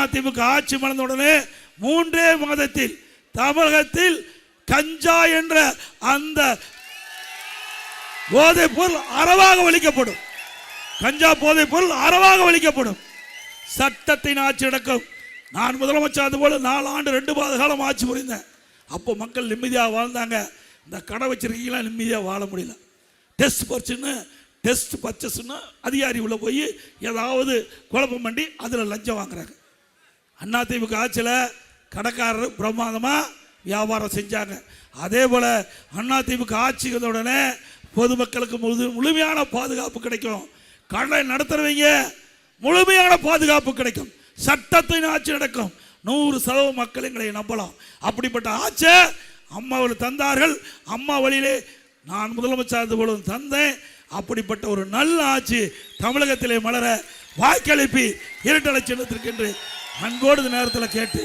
அதிமுக ஆட்சி மலர்ந்த உடனே 3 மாதத்தில் தமிழகத்தில் கஞ்சா என்ற அந்த போதைப் பொருள் அறவாக ஒழிக்கப்படும். கஞ்சா போதைப் பொருள் அறவாக ஒழிக்கப்படும். சட்டத்தின் ஆட்சி நடக்கும். நான் முதலமைச்சர் அதுபோல 4 ஆண்டு 2 மாத காலம் ஆட்சி புரிந்தேன். அப்போ மக்கள் நிம்மதியாக வாழ்ந்தாங்க. இந்த கடை வச்சிருக்கீங்களா நிம்மதியாக வாழ முடியல. டெஸ்ட் பர்ச்சேஸ்னு அதிகாரி உள்ள போய் ஏதாவது குழப்பம் பண்ணி அதில் லஞ்சம் வாங்குறாங்க. அதிமுக ஆட்சியில் கடைக்காரர் பிரமாதமாக வியாபாரம் செஞ்சாங்க. அதே போல் அதிமுக ஆட்சிக்கு வந்த உடனே பொதுமக்களுக்கு முழுமையான பாதுகாப்பு கிடைக்கும். கடை நடத்துறவங்க முழுமையான பாதுகாப்பு கிடைக்கும். சட்டத்தின் ஆட்சி நடக்கும். 100% மக்கள் எங்களை நம்பலாம். அப்படிப்பட்ட ஆட்சி அம்மாவில் தந்தார்கள். அம்மா வழியிலே நான் முதலமைச்சர் போலும் தந்தேன். அப்படிப்பட்ட ஒரு நல்ல ஆட்சி தமிழகத்திலே மலர வாக்களிப்பி இரட்டை சின்னத்திற்கு என்று அன்போடு நேரத்தில் கேட்டு